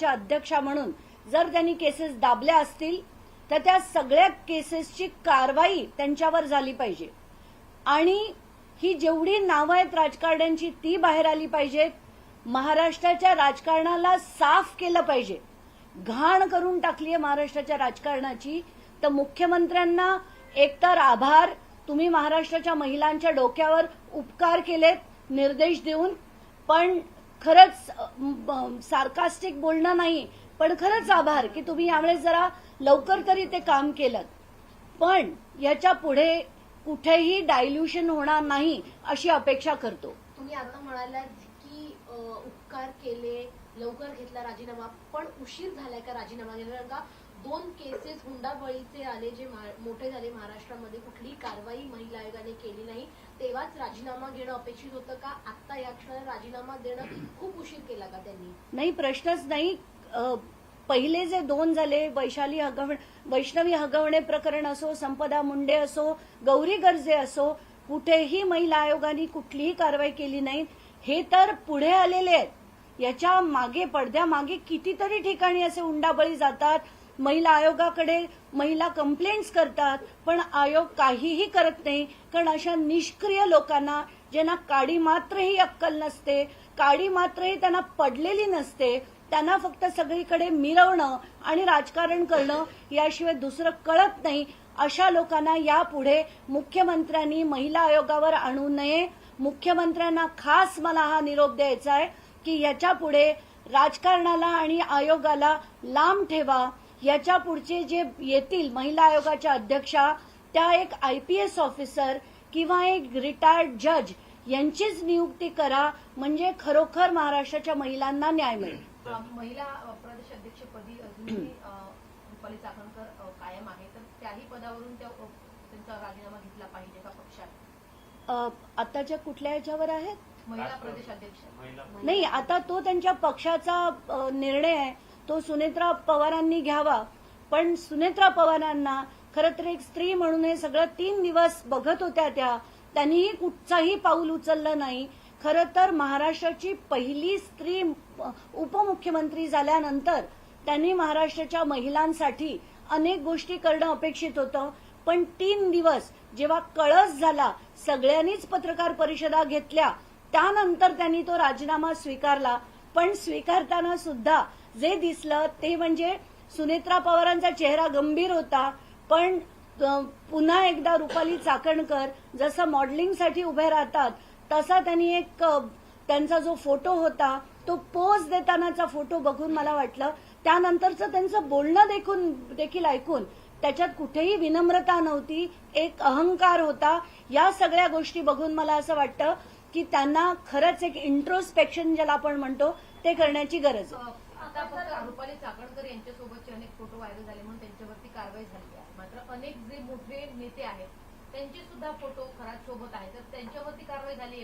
आयोगाच्या अध्यक्षा म्हणून जर त्यांनी केसेस दाबल्या असतील तर त्या सगळ्या केसेसची कारवाई त्यांच्यावर झाली पाहिजे आणि ही जेवढी नावं आहेत राजकारण्यांची ती बाहेर आली पाहिजेत. महाराष्ट्राच्या राजकारणाला साफ केलं पाहिजे. घाण करून टाकली आहे महाराष्ट्राच्या राजकारणाची. तर मुख्यमंत्र्यांना एकतर आभार, तुम्ही महाराष्ट्राच्या महिलांच्या डोक्यावर उपकार केलेत निर्देश देऊन, पण खरंच सार्कास्टिक बोलणं नाही, पण खरंच आभार की तुम्ही यावेळेस जरा लवकर तरी ते काम केलं. पण याच्या पुढे कुठेही डायल्युशन होणार नाही अशी अपेक्षा करतो. तुम्ही आता म्हणालात की उपकार केले, लवकर घेतला राजीनामा, पण उशीर झालाय का राजीनामा घेण्याला? कारण का 2 केसेस हुंडाबळीचे आले जे मोठे झाले महाराष्ट्रामध्ये, कुठलीही कारवाई महिला आयोगाने केली नाही, तेव्हाच राजीनामा घेणं अपेक्षित होतं का? आता या क्षणाला राजीनामा देणं खूप उशीर केला का त्यांनी? नाही, प्रश्नच नाही. पहिले जे 2 झाले, वैष्णवी हगवणे प्रकरण असो, संपदा मुंडे असो, गौरी गर्जे असो, कुठेही महिला आयोगाने कुठलीही कारवाई केली नाही. हे तर पुढे आलेले आहेत. याच्या मागे पडद्यामागे कितीतरी ठिकाणी असे हुंडाबळी जातात. महिला आयोगाकडे महिला कंप्लेंट्स करतात, पण आयोग काहीही करत नाही. कारण अशा निष्क्रिय लोकांना, ज्यांना काडी मात्रही अक्कल नसते, काडी मात्रही त्यांना पडलेली नसते, त्यांना फक्त सगळीकडे मिरवणं आणि राजकारण करणं याशिवाय दुसरं कळत नाही, अशा लोकांना यापुढे मुख्यमंत्र्यांनी महिला आयोगावर आणू नये. मुख्यमंत्र्यांना खास मला हा निरोप द्यायचा आहे की याच्या पुढे राजकारणाला आणि आयोगाला लांब ठेवा. याच्या पुढचे जे येतील महिला आयोगाच्या अध्यक्षा, त्या एक IPS ऑफिसर किंवा एक रिटायर्ड जज यांचीच नियुक्ती करा, म्हणजे खरोखर महाराष्ट्राच्या महिलांना न्याय मिळेल. महिला प्रदेश अध्यक्षपदी अजूनही रुपाली चाकणकर कायम आहे, तर त्याही पदावरून त्यांचा राजीनामा घेतला पाहिजे का पक्षात? आताच्या कुठल्या याच्यावर आहेत? महिला प्रदेश अध्यक्ष नाही, आता तो त्यांच्या पक्षाचा निर्णय आहे, तो सुनेत्रा पवारांनी घ्यावा. पण सुनेत्रा पवारांना खरं तर एक स्त्री म्हणून हे सगळं 3 दिवस बघत होत्या, त्यांनीही कुठचाही पाऊल उचललं नाही. खरं तर महाराष्ट्राची पहिली स्त्री उपमुख्यमंत्री झाल्यानंतर त्यांनी महाराष्ट्राच्या महिलांसाठी अनेक गोष्टी करणं अपेक्षित होतं. पण 3 दिवस जेव्हा कळस झाला, सगळ्यांनीच पत्रकार परिषदा घेतल्या, त्यानंतर त्यांनी तो राजीनामा स्वीकारला. पण स्वीकारताना सुद्धा जे दिसलं ते म्हणजे सुनेत्रा पवारांचा चेहरा गंभीर होता, पण पुन्हा एकदा रुपाली चाकणकर जसं मॉडेलिंगसाठी उभे राहतात तसा त्यांनी एक त्यांचा जो फोटो होता तो पोज देतानाचा फोटो बघून मला वाटलं, त्यानंतरचं त्यांचं बोलणं देखील ऐकून त्याच्यात कुठेही विनम्रता नव्हती, एक अहंकार होता. या सगळ्या गोष्टी बघून मला असं वाटतं की त्यांना खरंच एक इंट्रोस्पेक्शन ज्याला आपण म्हणतो ते करण्याची गरज आहे. आता फक्त रुपाली चाकणकर यांच्यासोबतचे अनेक फोटो व्हायरल झाले म्हणून त्यांच्यावरती कारवाई झाली आहे, मात्र अनेक जे मोठे नेते आहेत त्यांचे सुद्धा फोटो खराब सोबत आहेत, तर त्यांच्यावरती कारवाई झाली